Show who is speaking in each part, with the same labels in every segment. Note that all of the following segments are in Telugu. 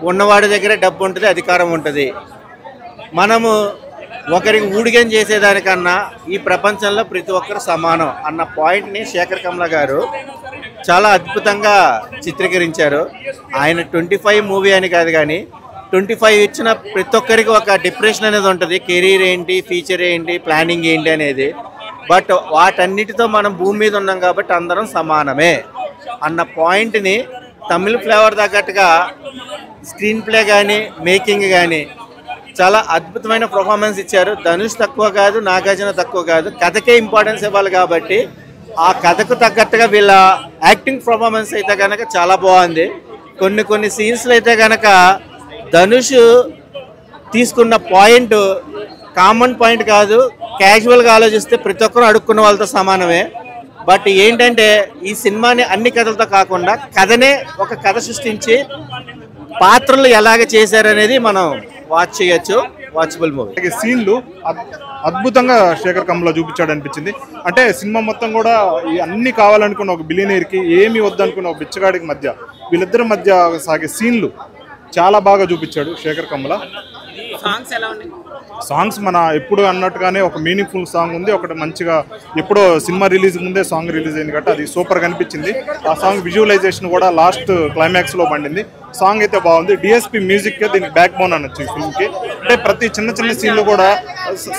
Speaker 1: ఉన్నవాడి దగ్గర డబ్బు ఉంటుంది, అధికారం ఉంటుంది. మనము ఒకరికి ఊడిగం చేసేదానికన్నా ఈ ప్రపంచంలో ప్రతి ఒక్కరు సమానం అన్న పాయింట్ని శేఖర్ కమ్ల గారు చాలా అద్భుతంగా చిత్రీకరించారు. ఆయన 25 మూవీ అని కాదు కానీ 25 ఇచ్చిన ప్రతి ఒక్కరికి ఒక డిప్రెషన్ అనేది ఉంటుంది. కెరీర్ ఏంటి, ఫ్యూచర్ ఏంటి, ప్లానింగ్ ఏంటి అనేది. బట్ వాటన్నిటితో మనం భూమి మీద ఉన్నాం కాబట్టి అందరం సమానమే అన్న పాయింట్ని తమిళ ఫ్లేవర్ తగ్గట్టుగా స్క్రీన్ ప్లే కానీ మేకింగ్ కానీ చాలా అద్భుతమైన పర్ఫార్మెన్స్ ఇచ్చారు. ధనుష్ తక్కువ కాదు, నాగార్జున తక్కువ కాదు, కథకే ఇంపార్టెన్స్ ఇవ్వాలి కాబట్టి ఆ కథకు తగ్గట్టుగా వీళ్ళ యాక్టింగ్ పర్ఫార్మెన్స్ అయితే కనుక చాలా బాగుంది. కొన్ని సీన్స్లో అయితే కనుక ధనుష్ తీసుకున్న పాయింట్ కామన్ పాయింట్ కాదు, క్యాజువల్గా ఆలోచిస్తే ప్రతి ఒక్కరు అడుక్కున్న వాళ్ళతో సమానమే. బట్ ఏంటంటే ఈ సినిమాని అన్ని కథలతో కాకుండా కథనే ఒక కథ సృష్టించి పాత్రలు ఎలాగ చేశారనేది మనం వాచ్ చేయొచ్చు. Watchable movie.
Speaker 2: సీన్లు అద్భుతంగా శేఖర్ కమ్ల చూపించాడు అనిపించింది. అంటే సినిమా మొత్తం కూడా అన్ని కావాలనుకున్న ఒక బిలియనీర్కి ఏమి వద్దనుకున్న ఒక బిచ్చగాడికి మధ్య వీళ్ళిద్దరి మధ్య సాగే సీన్లు చాలా బాగా చూపించాడు శేఖర్ కమ్ల. సాంగ్స్ మన ఎప్పుడు అన్నట్టుగానే ఒక మీనింగ్ఫుల్ సాంగ్ ఉంది, ఒకటి మంచిగా ఎప్పుడో సినిమా రిలీజ్ ముందే సాంగ్ రిలీజ్ అయింది కాబట్టి అది సూపర్గా అనిపించింది. ఆ సాంగ్ విజువలైజేషన్ కూడా లాస్ట్ క్లైమాక్స్లో పండింది. సాంగ్ అయితే బాగుంది. డిఎస్పి మ్యూజిక్కే దీనికి బ్యాక్ బోన్ అనొచ్చు ఈ ఫిల్మ్కి. అంటే ప్రతి చిన్న సీన్లు కూడా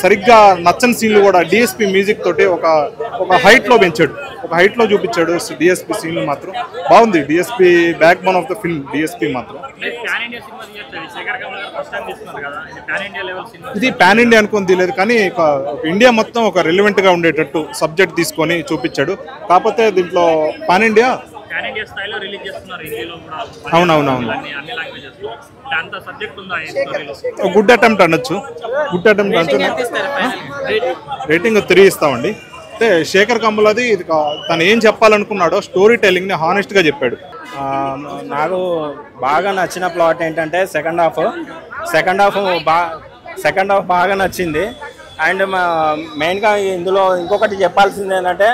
Speaker 2: సరిగ్గా నచ్చని సీన్లు కూడా డిఎస్పి మ్యూజిక్ తోటి ఒక హైట్లో పెంచాడు, ఒక హైట్లో చూపించాడు. డిఎస్పి సీన్లు మాత్రం బాగుంది. DSP back bone of the film DSP మాత్రం. ఇది పాన్ ఇండియా అనుకుని తెలియదు కానీ ఇండియా మొత్తం ఒక రిలవెంట్గా ఉండేటట్టు సబ్జెక్ట్ తీసుకొని చూపించాడు. కాకపోతే దీంట్లో పాన్ ఇండియా అవునవునవును గుడ్ అటెంప్ట్ అనొచ్చు. గుడ్ అటెంప్ట్ అనొచ్చు. రేటింగ్ 3 ఇస్తామండి. అంటే శేఖర్ కమ్లది ఇది తను ఏం చెప్పాలనుకున్నాడో స్టోరీ టెల్లింగ్ని హానెస్ట్గా చెప్పాడు.
Speaker 3: నాకు బాగా నచ్చిన ప్లాట్ ఏంటంటే సెకండ్ హాఫ్ బాగా నచ్చింది. అండ్ మెయిన్గా ఇందులో ఇంకొకటి చెప్పాల్సింది ఏంటంటే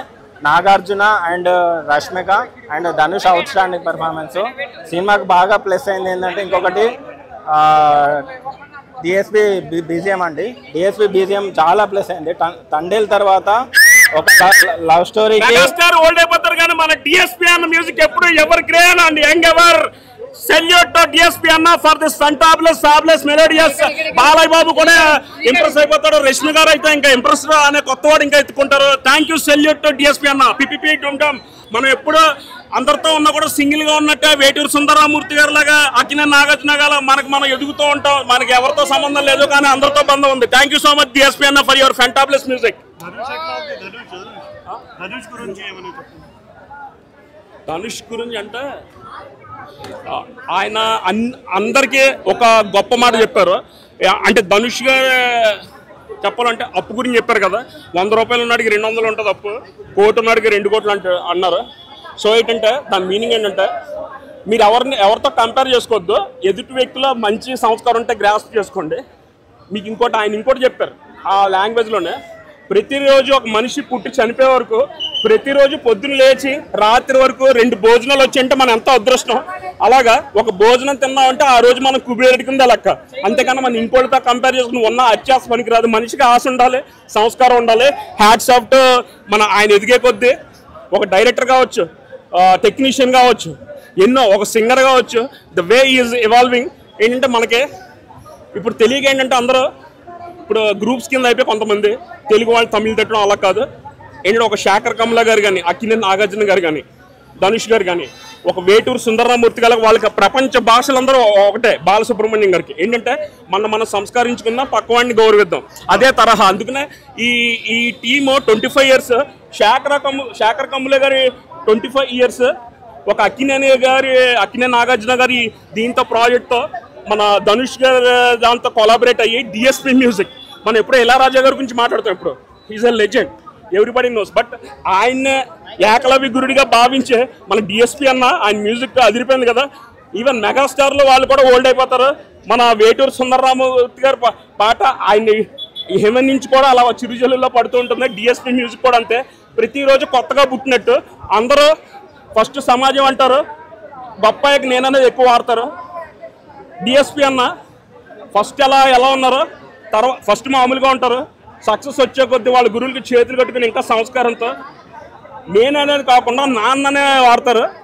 Speaker 3: Nagarjuna and Rashmika and Dhanush out standing performance. సినిమాకి బాగా ప్లస్ అయింది ఏంటంటే ఇంకొకటి డిఎస్పి బీజిఎం అండి. డిఎస్పి బీజిఎం చాలా ప్లస్ అయింది. తండేల్ తర్వాత ఒక లవ్ స్టోరీకి
Speaker 4: ఓల్డ్ అయిపోతారు కానీ మన డిఎస్పి అన్న మ్యూజిక్ ఎప్పుడు ఎవరు గ్రేట్ అండి. Young ever salute to DSP అన్న for this ఫంటాబులస్ melodious. Balayya Babu కూడా ఇంప్రెస్ అయిపోతాడు. రష్మి గారు అయితే ఇంకా ఇంప్రెస్ అనే కొత్త వాడు ఇంకా ఎత్తుకుంటారు. Thank you, salute to DSP అన్న. పిపిపి డుమ్. మనం ఎప్పుడు అందరితో ఉన్నా కూడా సింగిల్ గా ఉన్నట్టే వేటూరు సుందరరామూర్తి గారు లాగా అక్కినేని నాగార్జున గారు మనం ఎదుగుతూ ఉంటాం. మనకి ఎవరితో సంబంధం లేదు కానీ అందరితో బంధం ఉంది. Thank you so much DSP అన్న ఫర్ యువర్ ఫంటాబులస్ మ్యూజిక్. ధనుష్ గురించి అంటే ఆయన అందరికీ ఒక గొప్ప మాట చెప్పారు. అంటే ధనుష్ గారు చెప్పాలంటే అప్పు గురించి చెప్పారు కదా. 100 రూపాయలు ఉన్నాడికి 200 ఉంటుంది అప్పు, 1 కోటి ఉన్నాడికి 2 కోట్లు అన్నారు. సో ఏంటంటే దాని మీనింగ్ ఏంటంటే మీరు ఎవరితో కంపేర్ చేసుకోవద్దు. ఎదుటి వ్యక్తిలో మంచి సంస్కారం ఉంటే గ్రాస్ప్ చేసుకోండి. మీకు ఆయన ఇంకోటి చెప్పారు ఆ లాంగ్వేజ్లోనే. ప్రతిరోజు ఒక మనిషి పుట్టి చనిపోయే వరకు ప్రతిరోజు పొద్దున్న లేచి రాత్రి వరకు 2 భోజనాలు వచ్చి అంటే మనం ఎంత అదృష్టం. అలాగా ఒక భోజనం తిన్నామంటే ఆ రోజు మనం కుబేరుడి కింద లెక్క. అంతేకాని మనం ఇంకోటితో కంపేర్ చేసుకుని ఉన్న అత్యాస పనికి రాదు. మనిషికి ఆశ ఉండాలి, సంస్కారం ఉండాలి. హ్యాట్స్ ఆఫ్ టు ఆయన ఎదిగే కొద్దీ ఒక డైరెక్టర్ కావచ్చు, టెక్నీషియన్ కావచ్చు, ఎన్నో ఒక సింగర్ కావచ్చు, ద వే ఈజ్ ఎవాల్వింగ్. ఏంటంటే మనకి ఇప్పుడు తెలియక ఏంటంటే అందరూ ఇప్పుడు గ్రూప్స్ కింద అయిపోయి కొంతమంది తెలుగు వాళ్ళు తమిళ తిట్టడం అలా కాదు. ఏంటంటే ఒక శేఖర్ కమ్ల గారు కానీ, అక్కినేని నాగార్జున గారు కానీ, ధనుష్ గారు కానీ, ఒక వేటూరు సుందరరామూర్తి గారు వాళ్ళకి ప్రపంచ భాషలందరూ ఒకటే. బాలసుబ్రహ్మణ్యం గారికి ఏంటంటే మనం సంస్కరించుకున్న పక్కవాడిని గౌరవిద్దాం. అదే తరహా. అందుకనే ఈ టీము 25 ఇయర్స్, శేఖర్ కమ్ల గారి 25 ఇయర్స్, ఒక అక్కినేని నాగార్జున గారి దీంతో ప్రాజెక్ట్తో మన ధనుష్ గారు దాంతో కొలాబరేట్ అయ్యి డిఎస్పి మ్యూజిక్. మనం ఎప్పుడో ఇళయరాజా గారి గురించి మాట్లాడతాం. ఇప్పుడు is a legend, everybody knows. But ఆయన ఏకలవ్య గురుడిగా భావించే మన డిఎస్పి అన్న ఆయన మ్యూజిక్ అదిరిపోయింది కదా. ఈవెన్ మెగాస్టార్లో వాళ్ళు కూడా ఓల్డ్ అయిపోతారు. మన వేటూరు సుందరరామూర్తి గారి పాట ఆయన హెవెన్ నుంచి కూడా అలా చిరుజల్లులో పడుతూ ఉంటుంది. డిఎస్పి మ్యూజిక్ కూడా అంతే. ప్రతిరోజు కొత్తగా పుట్టినట్టు అందరూ ఫస్ట్ సమాజం అంటారు, బొప్పాయికి నేననేది ఎక్కువ వాడతారు. డిఎస్పి అన్న ఫస్ట్ ఎలా ఉన్నారు, తర్వాత ఫస్ట్ మామూలుగా ఉంటారు, సక్సెస్ వచ్చే కొద్దీ వాళ్ళ గురువులకి చేతులు కట్టుకుని ఇంకా సంస్కారంతో నేను అనేది కాకుండా నాన్ననే వాడతారు.